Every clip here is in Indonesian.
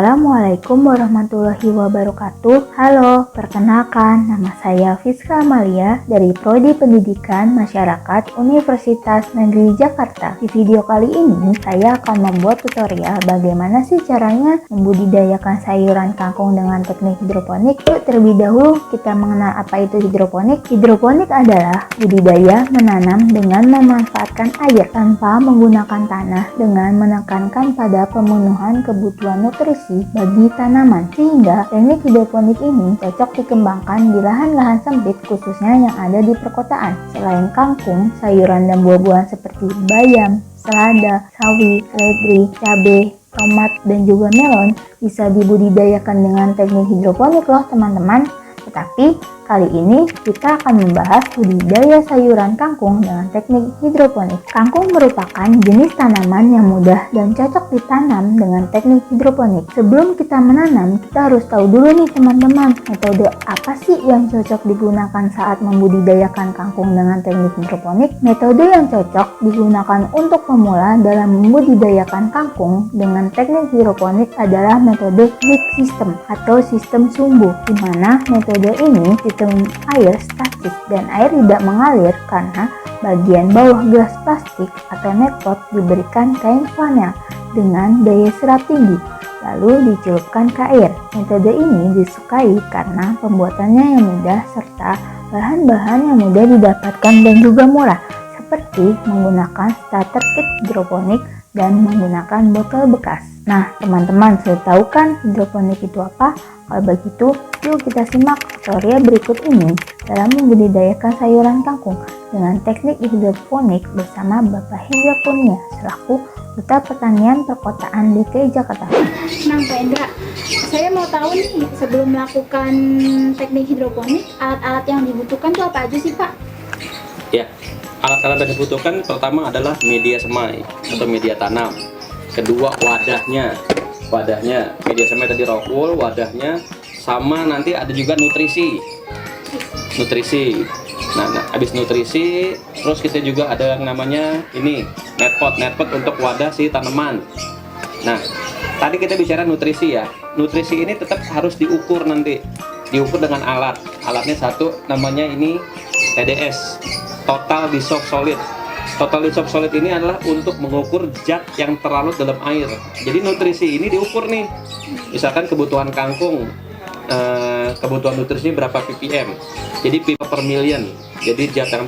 Assalamualaikum warahmatullahi wabarakatuh. Halo, perkenalkan nama saya Fiska Amalia dari Prodi Pendidikan Masyarakat Universitas Negeri Jakarta. Di video kali ini saya akan membuat tutorial bagaimana sih caranya membudidayakan sayuran kangkung dengan teknik hidroponik. Yuk terlebih dahulu kita mengenal apa itu hidroponik. Hidroponik adalah budidaya menanam dengan memanfaatkan air tanpa menggunakan tanah dengan menekankan pada pemenuhan kebutuhan nutrisi bagi tanaman, sehingga teknik hidroponik ini cocok dikembangkan di lahan-lahan sempit khususnya yang ada di perkotaan. Selain kangkung, sayuran dan buah-buahan seperti bayam, selada, sawi, seledri, cabai, tomat, dan juga melon bisa dibudidayakan dengan teknik hidroponik loh teman-teman. Tetapi kali ini kita akan membahas budidaya sayuran kangkung dengan teknik hidroponik. Kangkung merupakan jenis tanaman yang mudah dan cocok ditanam dengan teknik hidroponik. Sebelum kita menanam, kita harus tahu dulu nih teman-teman, metode apa sih yang cocok digunakan saat membudidayakan kangkung dengan teknik hidroponik? Metode yang cocok digunakan untuk pemula dalam membudidayakan kangkung dengan teknik hidroponik adalah metode drip system atau sistem sumbu, di mana metode ini sistem air statis dan air tidak mengalir karena bagian bawah gelas plastik atau netpot diberikan kain flanel dengan daya serap tinggi lalu dicelupkan ke air. Metode ini disukai karena pembuatannya yang mudah serta bahan-bahan yang mudah didapatkan dan juga murah, seperti menggunakan starter kit hidroponik dan menggunakan botol bekas. Nah teman-teman, sudah tahu kan hidroponik itu apa? Kalau begitu, yuk kita simak tutorial berikut ini dalam membudidayakan sayuran kangkung dengan teknik hidroponik bersama Bapak Hendra Kurnia selaku Duta Pertanian Perkotaan DKI Jakarta. Nah Pak Hendra, saya mau tahu nih, sebelum melakukan teknik hidroponik, alat-alat yang dibutuhkan itu apa aja sih Pak? Ya, alat-alat yang dibutuhkan pertama adalah media semai atau media tanam. Kedua, wadahnya media semai tadi rock wool, wadahnya sama, nanti ada juga nutrisi. Nah, habis nutrisi terus kita juga ada yang namanya ini netpot untuk wadah si tanaman. Nah, tadi kita bicara nutrisi ya. Nutrisi ini tetap harus diukur, nanti diukur dengan alatnya satu, namanya ini TDS, total dissolved solid. Total dissolved solid ini adalah untuk mengukur zat yang terlarut dalam air. Jadi nutrisi ini diukur nih. Misalkan kebutuhan kangkung, kebutuhan nutrisi berapa ppm. Jadi ppm per million. Jadi zat yang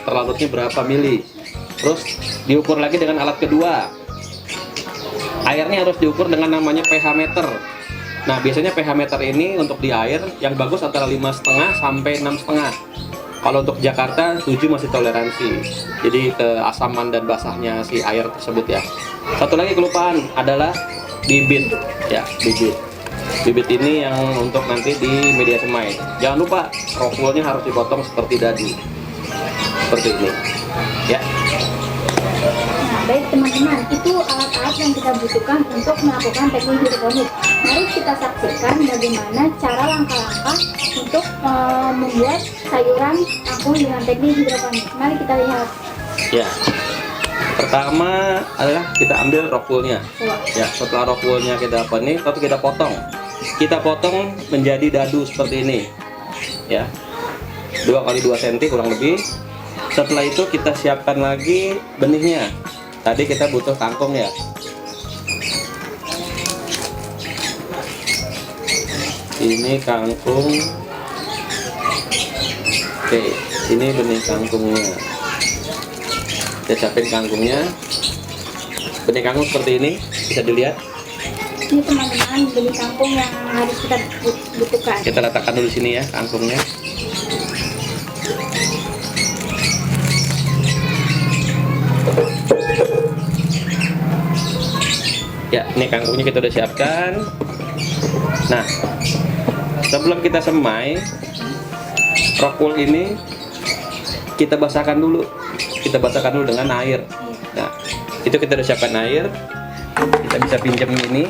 terlarutnya berapa mili. Terus diukur lagi dengan alat kedua. Airnya harus diukur dengan namanya pH meter. Nah, biasanya pH meter ini untuk di air yang bagus antara 5,5 sampai 6,5. Kalau untuk Jakarta 7 masih toleransi, jadi keasaman dan basahnya si air tersebut ya. Satu lagi kelupaan adalah bibit ya, bibit ini yang untuk nanti di media semai. Jangan lupa rock woolnya harus dipotong seperti dadu, seperti ini ya. Nah baik teman-teman, itu alat-alat yang kita butuhkan untuk melakukan teknik hidroponik. Mari kita saksikan bagaimana cara langkah-langkah untuk membuat sayuran kangkung dengan teknik hidroponik. Mari kita lihat. Ya, pertama adalah kita ambil rock woolnya. Ya, setelah rock woolnya kita lalu kita potong. Kita potong menjadi dadu seperti ini. Ya, 2 kali 2 cm kurang lebih. Setelah itu kita siapkan lagi benihnya. Tadi kita butuh kangkung ya. Ini kangkung. Oke, ini benih kangkungnya. Kita siapin kangkungnya. Benih kangkung seperti ini, bisa dilihat. Ini teman-teman benih kangkung yang harus kita butuhkan. Kita letakkan dulu sini ya kangkungnya. Ya, ini kangkungnya kita udah siapkan. Nah, sebelum kita semai, rock wool ini kita basahkan dulu. Kita basahkan dulu dengan air. Nah, itu kita udah siapkan air. Kita bisa pinjam ini.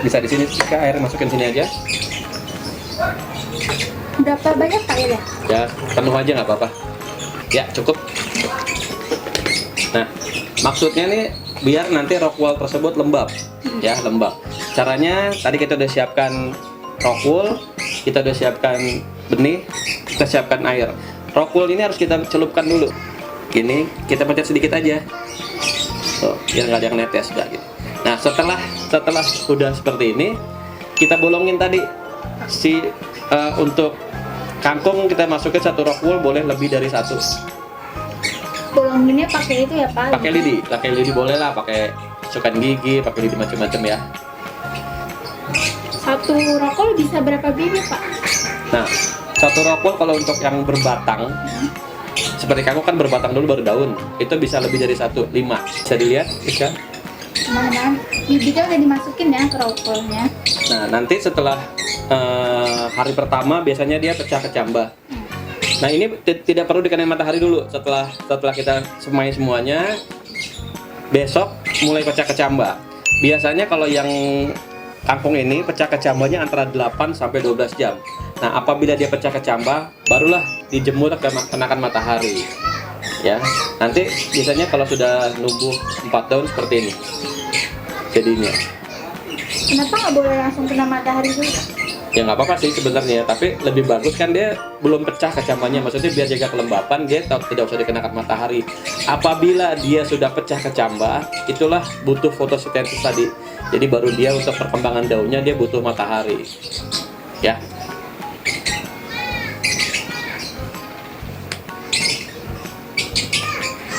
Bisa di sini, ke air masukin sini aja. Berapa banyak Pak ya? Ya, penuh aja nggak apa-apa. Ya, cukup. Nah, maksudnya nih biar nanti rock wool tersebut lembab, ya lembab. caranya tadi kita udah siapkan rock wool, kita udah siapkan benih, kita siapkan air. Rock wool ini harus kita celupkan dulu. Gini, kita pencet sedikit aja. Tuh, biar nggak ada yang netes udah gitu. Nah, setelah udah seperti ini, kita bolongin tadi untuk kangkung kita masukin satu rock wool, boleh lebih dari satu. Bolonginnya pakai itu ya Pak? Pakai lidi boleh lah, pakai sukan gigi, pakai lidi macam-macam ya. Satu rokol bisa berapa bibit Pak? Nah, satu rokol kalau untuk yang berbatang, seperti kangkung kan berbatang dulu baru daun, itu bisa lebih dari 1, 5. Bisa dilihat, bisa. Teman-teman, bibitnya udah dimasukin ya ke rokolnya. Nah, nanti setelah hari pertama biasanya dia pecah kecambah. Nah, ini tidak perlu dikenain matahari dulu. Setelah kita semai semuanya, besok mulai pecah kecambah. Biasanya kalau yang kangkung ini pecah kecambahnya antara 8 sampai 12 jam. Nah, apabila dia pecah kecambah, barulah dijemur kenakan matahari. Ya, nanti biasanya kalau sudah numbuh 4 daun seperti ini jadinya. Kenapa nggak boleh langsung kena matahari dulu? Ya nggak apa-apa sih sebenarnya, tapi lebih bagus kan dia belum pecah kecambahnya, maksudnya biar jaga kelembapan dia tidak usah dikenakan matahari. Apabila dia sudah pecah kecambah, itulah butuh fotosintesis tadi. Jadi baru dia untuk perkembangan daunnya dia butuh matahari. Ya.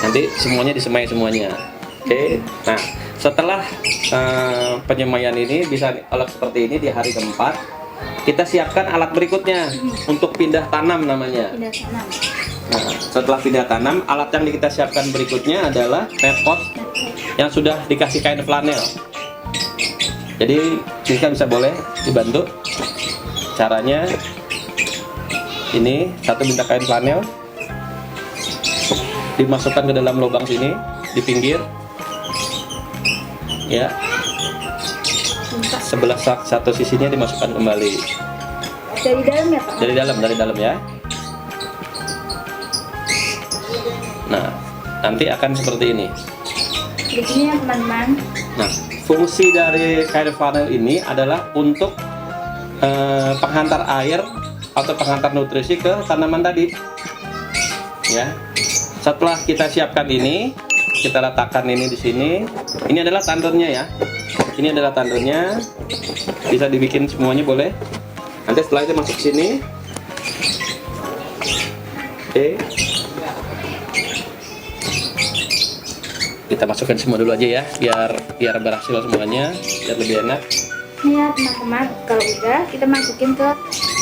Nanti semuanya disemai semuanya. Oke. Nah, setelah penyemaian ini bisa kalau seperti ini di hari keempat, kita siapkan alat berikutnya untuk pindah tanam namanya. Pindah tanam. Nah, setelah pindah tanam, alat yang kita siapkan berikutnya adalah net pot yang sudah dikasih kain flanel. Jadi kita bisa boleh dibantu. Caranya ini satu bintang kain flanel dimasukkan ke dalam lubang sini di pinggir. Ya. Sebelah satu sisinya dimasukkan kembali. Dari dalam ya Pak? Dari dalam ya. Nah, nanti akan seperti ini. Begini ya teman-teman. Nah, fungsi dari kain flanel ini adalah untuk penghantar air atau penghantar nutrisi ke tanaman tadi. Ya. Setelah kita siapkan ini, kita letakkan ini di sini. Ini adalah tandurnya ya. Ini adalah tandurnya, bisa dibikin semuanya boleh. Nanti setelah itu masuk sini, oke, kita masukkan semua dulu aja ya, biar berhasil semuanya, biar lebih enak. Ini ya teman-teman, kalau udah kita masukin ke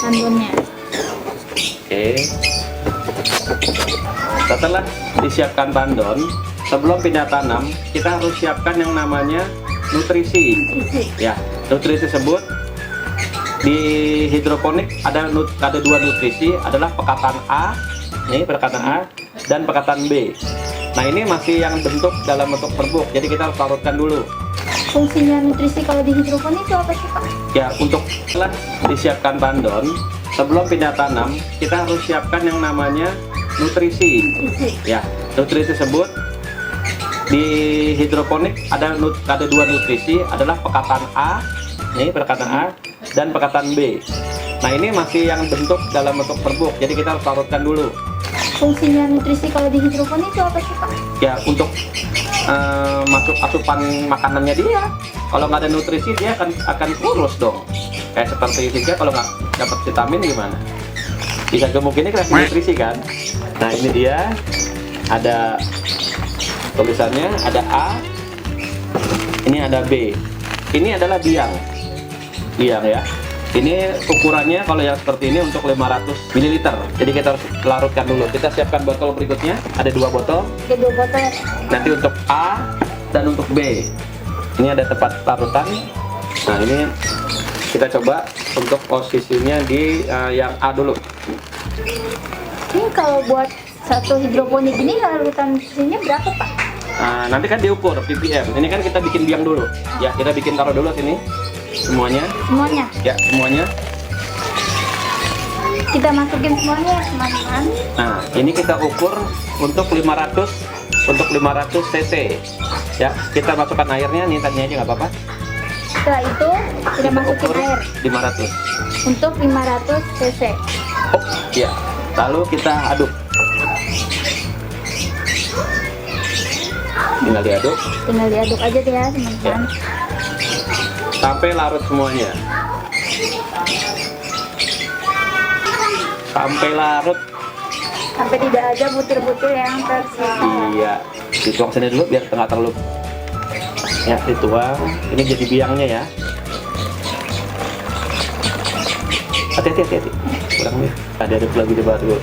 tandurnya. Oke, setelah disiapkan tandon, sebelum pindah tanam, kita harus siapkan yang namanya nutrisi. Ya, nutrisi tersebut di hidroponik ada dua nutrisi, adalah pekatan A, ini pekatan A, dan pekatan B. Nah, ini masih yang dalam bentuk perbuk, jadi kita harus larutkan dulu. Fungsinya nutrisi kalau di hidroponik itu apa sih Pak? Ya, untuk setelah disiapkan tandon, sebelum pindah tanam, kita harus siapkan yang namanya nutrisi. Ya, nutrisi tersebut di hidroponik ada dua nutrisi, adalah pekatan A, ini pekatan A, dan pekatan B. Nah, ini masih yang dalam bentuk perbuk, jadi kita harus larutkan dulu. Fungsinya nutrisi kalau di hidroponik itu apa sih Pak? Ya, untuk masuk asupan makanannya dia. Kalau nggak ada nutrisi dia akan kurus dong. Kayak seperti Cynthia kalau nggak dapat vitamin gimana? Bisa kemungkinan kasih nutrisi kan? Nah, ini dia ada tulisannya, ada A, ini ada B. Ini adalah biang ya. Ini ukurannya kalau yang seperti ini untuk 500 ml. Jadi kita harus larutkan dulu. Kita siapkan botol berikutnya, ada 2 botol. Ada 2 botol. Nanti untuk A dan untuk B. Ini ada tempat larutan. Nah, ini kita coba untuk posisinya di yang A dulu. Ini kalau buat satu hidroponik ini larutan nutrisinya berapa Pak? Nanti kan diukur ppm. Ini kan kita bikin biang dulu. Ya, kita bikin taruh dulu sini. Semuanya. Semuanya? Ya, semuanya. Kita masukin semuanya ya teman-teman. Nah, ini kita ukur untuk 500 cc. Ya, kita masukkan airnya, nih tadinya aja nggak apa-apa. Setelah itu kita masukin ukur air 500. untuk 500 cc. Oh, ya. Lalu kita aduk. Tinggal diaduk Tinggal diaduk aja deh ya teman-teman. sampai larut semuanya. Sampai larut. Sampai tidak ada butir-butir yang tersisa. Iya. Dituang sini dulu biar nggak terlalu. Ya, dituang. Ini jadi biangnya ya. Hati-hati. Kurang nih. Ada lagi di bawah dulu.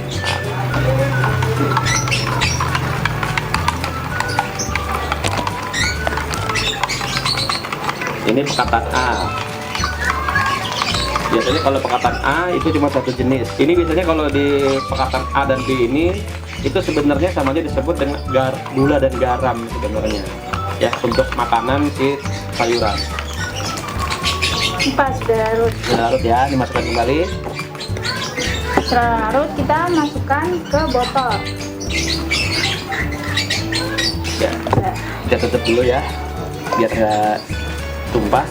Ini pekatan A. Biasanya kalau pekatan A itu cuma satu jenis. Ini biasanya kalau di pekatan A dan B ini itu sebenarnya sama aja disebut dengan gula dan garam sebenarnya. Ya, untuk makanan si sayuran. Pas sudah larut. Larut ya, dimasukkan kembali. Setelah larut kita masukkan ke botol. Ya, kita tutup dulu ya, biar nggak tumpah.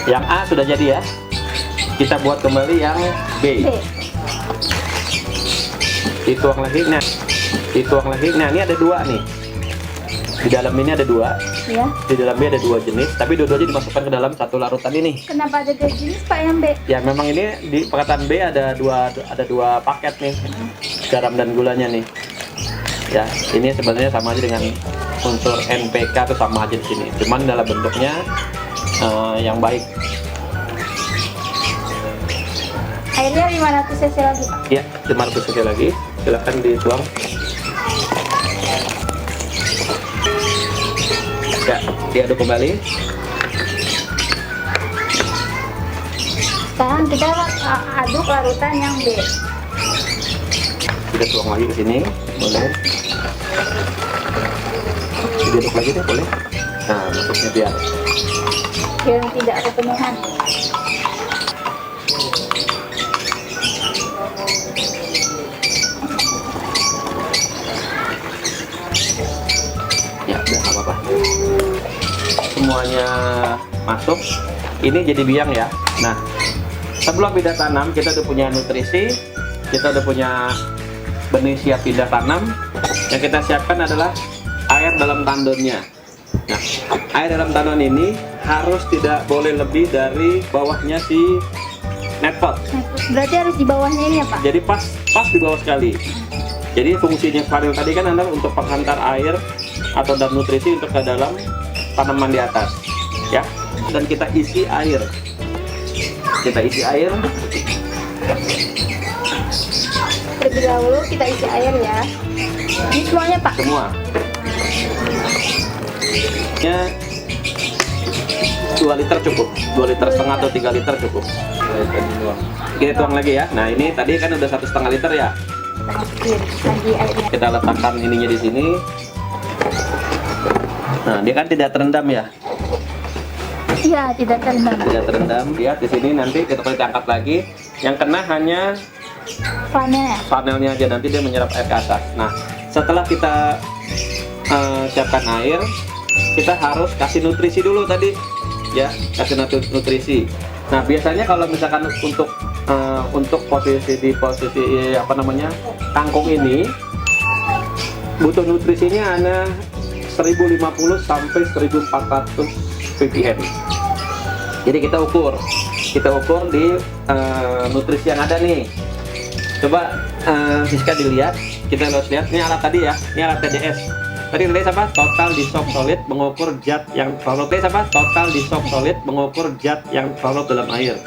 Yang A sudah jadi ya. Kita buat kembali yang B. Dituang lagi. Nah, ini ada dua nih. Di dalam ini ada dua. Ya. Di dalam B ada dua jenis, tapi dua-duanya dimasukkan ke dalam satu larutan ini. Kenapa ada dua jenis Pak yang B? Ya, memang ini di pekatan B ada dua paket nih, garam dan gulanya nih. Ya, ini sebenarnya sama aja dengan unsur NPK itu sama aja di sini, cuman dalam bentuknya yang baik. Airnya 500 cc lagi Pak. Ya, 500 cc lagi. Silakan dituang. Ya, diaduk kembali. Sekarang kita aduk larutan yang B. Kita tuang lagi ke sini, boleh. Diaduk lagi deh, boleh. Nah, masuknya biar tidak kepenuhan. ya udah nggak apa-apa. Semuanya masuk. Ini jadi biang ya. Nah, sebelum pindah tanam kita udah punya nutrisi, kita udah punya benih siap pindah tanam. Yang kita siapkan adalah air dalam tandonnya. Nah, air dalam tandon ini harus tidak boleh lebih dari bawahnya si netpot. Berarti harus di bawahnya ini ya Pak? Jadi pas di bawah sekali. Jadi fungsinya steril tadi kan adalah untuk penghantar air atau dan nutrisi untuk ke dalam tanaman di atas, ya. Dan kita isi air. Terlebih dahulu kita isi air ya. Ini semuanya Pak? Semua. Ya, 2 liter cukup. 2 liter setengah atau 3 liter cukup. Kita tuang lagi ya. Nah, ini tadi kan udah 1,5 liter ya. Lagi airnya. Kita letakkan ininya di sini. Nah, dia kan tidak terendam ya. Iya, tidak terendam. Tidak terendam. Lihat di sini nanti kita angkat lagi. Yang kena hanya panelnya aja, nanti dia menyerap air ke atas. Nah, setelah kita siapkan air, kita harus kasih nutrisi dulu tadi, ya, kasih nutrisi. Nah, biasanya kalau misalkan untuk posisi apa namanya kangkung ini butuh nutrisinya ada 1050 sampai 1400 ppm. Jadi kita ukur di nutrisi yang ada nih. Coba Siska dilihat, kita harus lihat ini alat tadi ya, ini alat TDS. Tadi apa? Total dissolved solid mengukur zat yang larut. Apa? Total dissolved solid mengukur zat yang larut dalam air.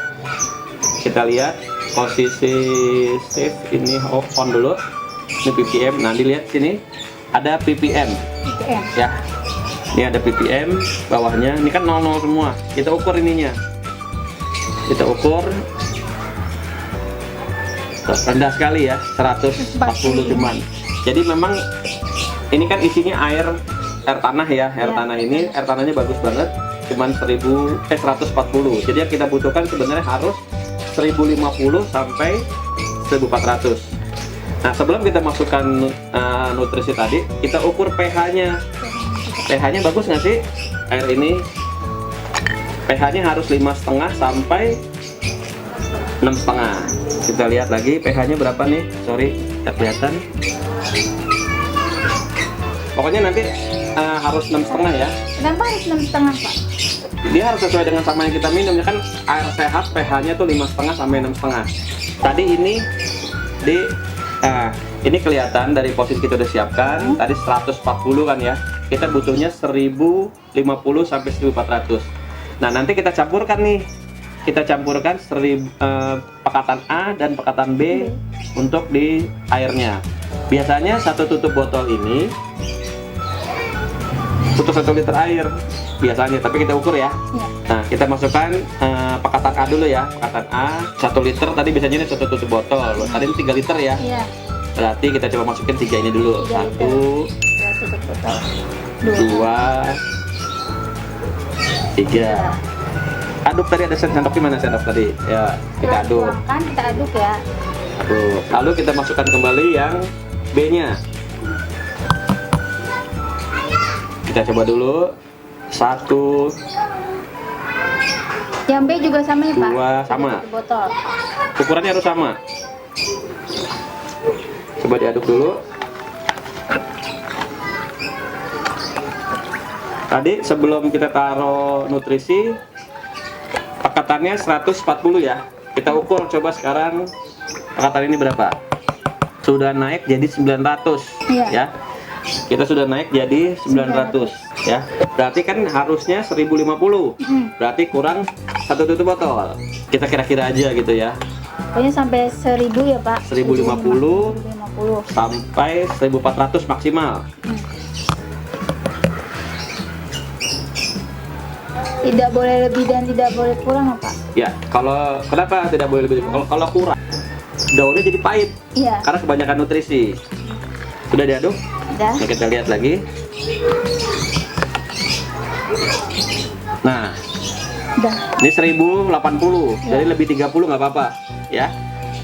Kita lihat posisi save ini on dulu. Ini ppm. Nah, dilihat sini ada ppm. Ya. Ini ada ppm bawahnya. Ini kan 00 semua. Kita ukur ininya. Kita ukur rendah sekali ya, 140 cuman. Jadi memang ini kan isinya air tanah ya, air tanah ini, air tanahnya bagus banget, cuman 140. Jadi yang kita butuhkan sebenarnya harus 1050 sampai 1400. Nah, sebelum kita masukkan nutrisi tadi, kita ukur pH-nya. pH-nya bagus nggak sih air ini? pH-nya harus 5,5 sampai 6,5. Kita lihat lagi pH-nya berapa nih, sorry tidak kelihatan. Pokoknya nanti harus 6,5 ya. Kenapa harus 6,5 Pak? Dia harus sesuai dengan sama yang kita minum ya kan, air sehat pH-nya tuh 5,5 sampai 6,5. Tadi ini ini kelihatan dari posisi kita udah siapkan tadi 140 kan ya. Kita butuhnya 1050 sampai 1400. Nah, nanti kita campurkan nih. Kita campurkan pekatan A dan pekatan B untuk di airnya. Biasanya satu tutup botol ini butuh 1 liter air biasanya, tapi kita ukur ya. Nah, kita masukkan pekatan A dulu ya. Pekatan A 1 liter tadi biasanya ini 1 tutup botol. Tadi ini 3 liter ya. Iya. Berarti kita coba masukin 3 ini dulu. 1, 2, 3. Aduk tadi ada sendok di mana sendok tadi? Ya, kita aduk. Kan kita aduk ya. Aduk. Lalu kita masukkan kembali yang B-nya. Kita coba dulu. 1, Yang B juga sama ya Pak? 2, sama. Satu botol. Ukurannya harus sama. Coba diaduk dulu. Tadi sebelum kita taruh nutrisi, pekatannya 140 ya. Kita ukur coba sekarang pekatan ini berapa. Sudah naik jadi 900 ya. Kita sudah naik jadi 900 ya. Berarti kan harusnya 1050. Berarti kurang 1 tutup botol. Kita kira-kira aja gitu ya. Pokoknya sampai 1000 ya Pak. 1050 sampai 1400 maksimal. Tidak boleh lebih dan tidak boleh kurang ya Pak? Ya, kalau kenapa tidak boleh lebih? Kalau kurang, daunnya jadi pahit. Iya. Karena kebanyakan nutrisi. Sudah diaduk? Udah. Nah, kita lihat lagi. Nah, Udah. ini 1080, jadi lebih 30 nggak apa-apa, ya.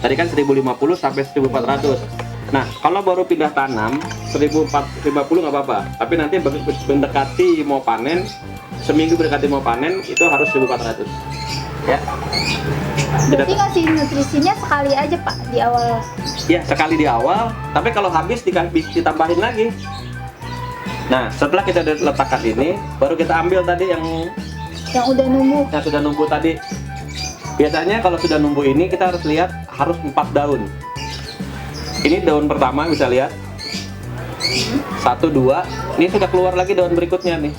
Tadi kan 1050 sampai 1400. Nah, kalau baru pindah tanam 1050 nggak apa-apa. Tapi nanti mendekati mau panen, seminggu mendekati mau panen itu harus 1400. Ya. Berarti ngasih nutrisinya sekali aja Pak di awal. Ya, sekali di awal, tapi kalau habis ditambahin lagi. Nah, setelah kita letakkan ini, baru kita ambil tadi yang udah numbuh. Yang sudah numbuh tadi. Biasanya kalau sudah numbuh ini kita harus lihat harus 4 daun. Ini daun pertama bisa lihat. 1, 2. Ini sudah keluar lagi daun berikutnya nih.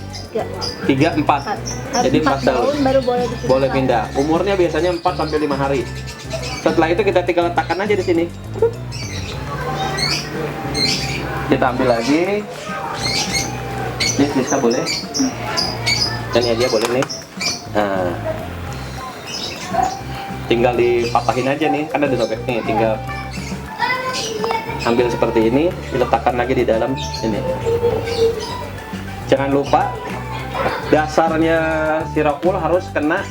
3, 4. Jadi 4 daun baru boleh boleh pindah. Umurnya biasanya 4 sampai 5 hari. Setelah itu kita tinggal letakkan aja di sini. Kita ambil lagi. Ini bisa boleh. Dan ya dia boleh nih. Nah, tinggal dipatahin aja nih, kan ada dobek nih, tinggal ambil seperti ini, diletakkan lagi di dalam ini. Jangan lupa dasarnya sirokul harus kena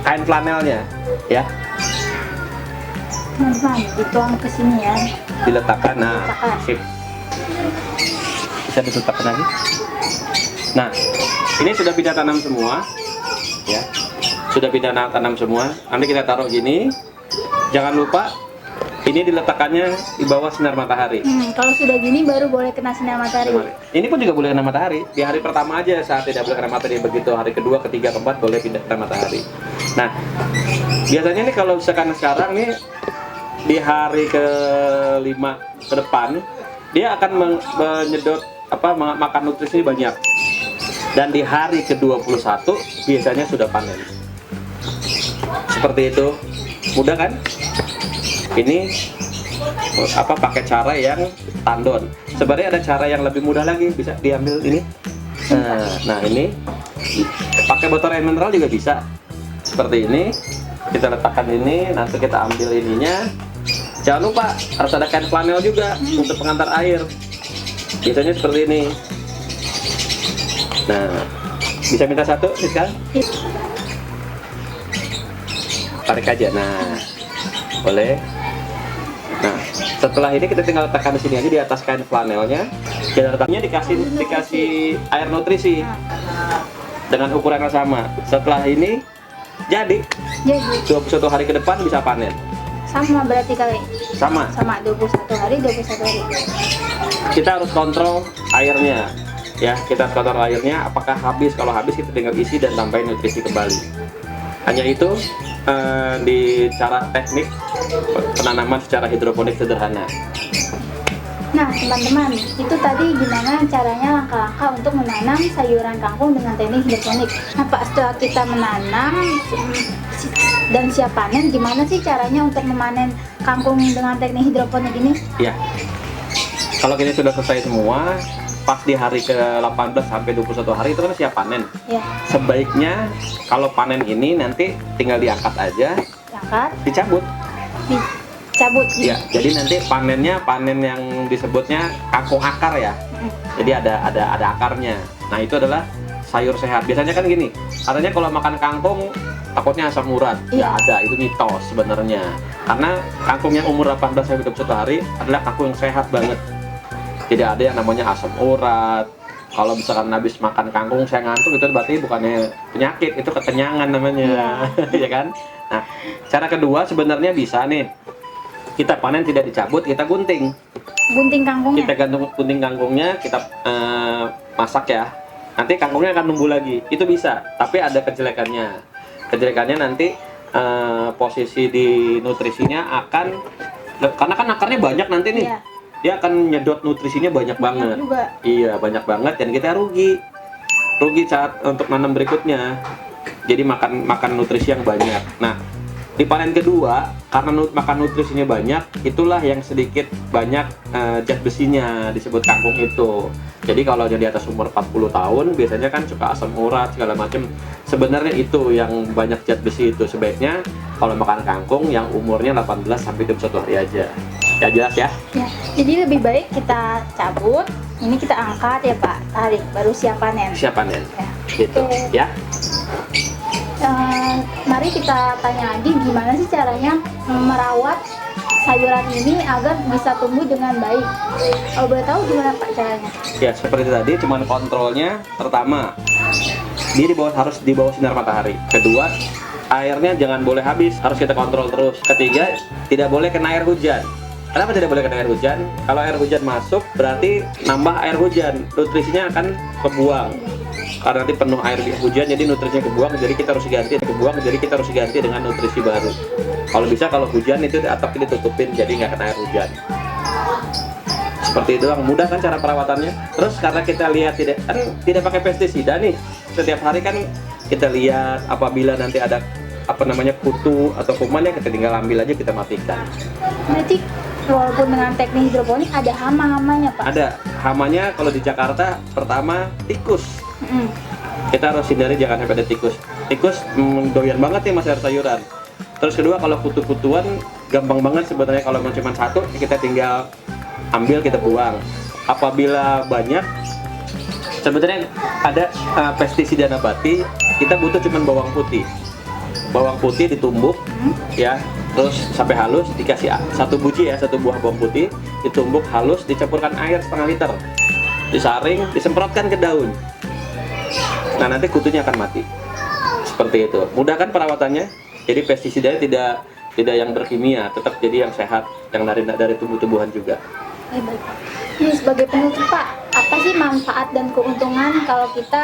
kain flanelnya, ya. Dituang ke sini ya. Diletakkan, nah, sip. Bisa diletakkan lagi. Nah, ini sudah pindah tanam semua, ya. Sudah pindah tanam semua. Nanti kita taruh gini. Jangan lupa ini diletakkannya di bawah sinar matahari. Kalau sudah gini baru boleh kena sinar matahari. Ini pun juga boleh kena matahari. Di hari pertama aja saat tidak boleh kena matahari. Begitu hari kedua, ketiga, keempat boleh pindah kena matahari. Nah, biasanya nih kalau misalkan sekarang nih di hari ke-5 ke depan dia akan menyedot makan nutrisi banyak. Dan di hari ke-21 biasanya sudah panen. Seperti itu. Mudah kan? Ini pakai cara yang tandon. Sebenarnya ada cara yang lebih mudah lagi, bisa diambil ini. Nah, ini pakai botol air mineral juga bisa. Seperti ini. Kita letakkan ini, nanti kita ambil ininya. Jangan lupa harus ada kain flanel juga untuk pengantar air. Biasanya seperti ini. Nah, bisa minta satu sekarang? Tarik aja. Nah, boleh. Nah, setelah ini kita tinggal letakkan di sini aja di atas kain flanelnya. Kita letaknya dikasih air nutrisi. dengan ukuran yang sama. Setelah ini jadi 21 hari ke depan bisa panen. Sama berarti kali. Sama 21 hari. kita harus kontrol airnya ya, kita harus kontrol airnya apakah habis. Kalau habis kita tinggal isi dan tambahin nutrisi kembali. Hanya itu di cara teknik penanaman secara hidroponik sederhana. Nah teman-teman, itu tadi gimana caranya langkah-langkah untuk menanam sayuran kangkung dengan teknik hidroponik. Nah Pak, setelah kita menanam dan siap panen, gimana sih caranya untuk memanen kangkung dengan teknik hidroponik ini? Ya, kalau kita sudah selesai semua, pas di hari ke-18 sampai 21 hari itu kan siap panen. Ya. Sebaiknya kalau panen ini nanti tinggal diangkat aja, dicabut. Ya, jadi nanti panennya panen yang disebutnya kangkung akar ya. Jadi ada akarnya. Nah, itu adalah sayur sehat. Biasanya kan gini, katanya kalau makan kangkung takutnya asam urat. Ya ada, itu mitos sebenarnya. Karena kangkung yang umur 18 sampai 21 hari adalah kangkung yang sehat banget. Tidak ada yang namanya asam urat. Kalau misalkan habis makan kangkung saya ngantuk, itu berarti bukannya penyakit, itu kekenyangan namanya. Ya kan? Nah, cara kedua sebenarnya bisa nih. Kita panen tidak dicabut, kita gunting. Gunting kangkungnya. Kita gunting kangkungnya, kita masak ya. Nanti kangkungnya akan numbuh lagi. Itu bisa, tapi ada kejelekannya. Kejelekannya nanti posisi di nutrisinya akan, karena kan akarnya banyak nanti nih. Iya. Dia akan nyedot nutrisinya banyak banget. Juga. Iya, banyak banget dan kita rugi saat untuk nanam berikutnya. Jadi makan nutrisi yang banyak. Nah, di panen kedua karena makan nutrisinya banyak, itulah yang sedikit banyak zat besinya disebut kangkung itu. Jadi kalau di atas umur 40 tahun biasanya kan suka asam urat segala macam. Sebenarnya itu yang banyak zat besi itu. Sebaiknya kalau makan kangkung yang umurnya 18 sampai 21 hari aja. Ya jelas ya? Ya, jadi lebih baik kita cabut, ini kita angkat ya Pak, tarik, baru siap panen. Siap panen. Ya. Gitu. Oke. Ya. Mari kita tanya lagi gimana sih caranya merawat sayuran ini agar bisa tumbuh dengan baik. Kalau boleh tahu gimana Pak caranya? Ya seperti tadi, cuman kontrolnya pertama dia harus di bawah sinar matahari. Kedua, airnya jangan boleh habis, harus kita kontrol terus. Ketiga, tidak boleh kena air hujan. Kenapa tidak boleh kena air hujan? Kalau air hujan masuk berarti nambah air hujan, nutrisinya akan kebuang. Karena nanti penuh air hujan, jadi nutrisinya kebuang, jadi kita harus ganti dengan nutrisi baru. Kalau bisa, kalau hujan itu atapnya ditutupin, jadi nggak kena air hujan. Seperti itu, mudah kan cara perawatannya. Terus karena kita lihat tidak pakai pestisida nih, setiap hari kan kita lihat apabila nanti ada kutu atau kuman ya kita tinggal ambil aja, kita matikan. Berarti walaupun dengan teknik hidroponik ada hama-hamanya Pak? Ada hamanya. Kalau di Jakarta pertama tikus. Kita harus hindari jangan sampai ada tikus. Tikus doyan banget nih mas sayuran. Terus kedua, kalau kutu-kutuan gampang banget sebenarnya. Kalau cuma satu kita tinggal ambil, kita buang. Apabila banyak, sebenarnya ada pestisida nabati, kita butuh cuma bawang putih ditumbuk ya, terus sampai halus, dikasih satu buah bawang putih ditumbuk halus, dicampurkan air setengah liter, disaring, disemprotkan ke daun. Nah nanti kutunya akan mati. Seperti itu. Mudah kan perawatannya? Jadi pestisidanya tidak yang berkimia, tetap jadi yang sehat, yang dari tumbuh-tumbuhan juga. Baik. Ini sebagai penutup Pak, apa sih manfaat dan keuntungan kalau kita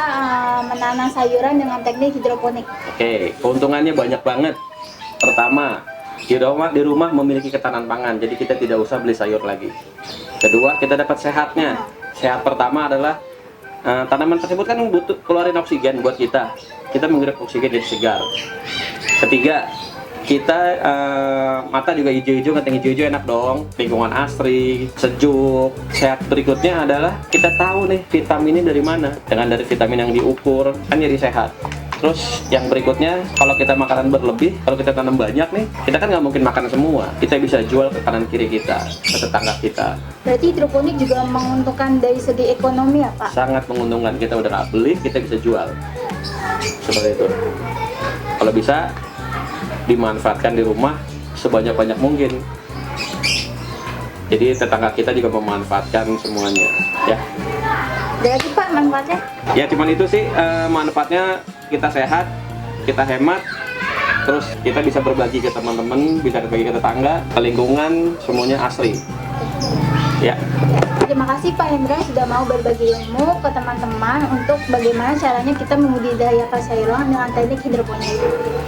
menanam sayuran dengan teknik hidroponik? Oke, keuntungannya banyak banget. Pertama, di rumah memiliki ketahanan pangan, jadi kita tidak usah beli sayur lagi. Kedua, kita dapat sehatnya. Sehat pertama adalah tanaman tersebut kan butuh keluarin oksigen buat kita menghirup oksigen jadi segar. Ketiga, kita mata juga hijau-hijau, ngeliatin hijau-hijau enak dong, lingkungan asri, sejuk, sehat. Berikutnya adalah kita tahu nih vitaminnya dari mana, dengan dari vitamin yang diukur kan jadi sehat. Terus yang berikutnya, kalau kita makanan berlebih, kalau kita tanam banyak nih, kita kan nggak mungkin makan semua, kita bisa jual ke kanan kiri kita, ke tetangga kita. Berarti hidroponik juga menguntungkan dari segi ekonomi ya Pak? Sangat menguntungkan, kita udah nggak beli, kita bisa jual. Seperti itu. Kalau bisa dimanfaatkan di rumah sebanyak-banyak mungkin. Jadi tetangga kita juga memanfaatkan semuanya, ya. Ada lagi Pak manfaatnya? Ya cuman itu sih manfaatnya, kita sehat, kita hemat, terus kita bisa berbagi ke teman-teman, bisa berbagi ke tetangga, ke lingkungan, semuanya asli. Ya. Terima kasih Pak Hendra sudah mau berbagi ilmu ke teman-teman untuk bagaimana caranya kita membudidayakan sayuran dengan teknik hidroponik.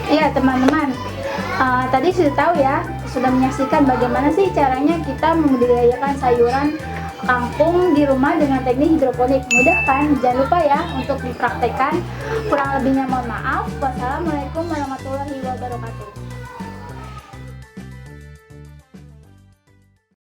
Iya teman-teman, tadi sudah tahu ya, sudah menyaksikan bagaimana sih caranya kita membudidayakan sayuran kangkung di rumah dengan teknik hidroponik. Mudah kan? Jangan lupa ya untuk dipraktekkan. Kurang lebihnya mohon maaf. Wassalamualaikum warahmatullahi wabarakatuh.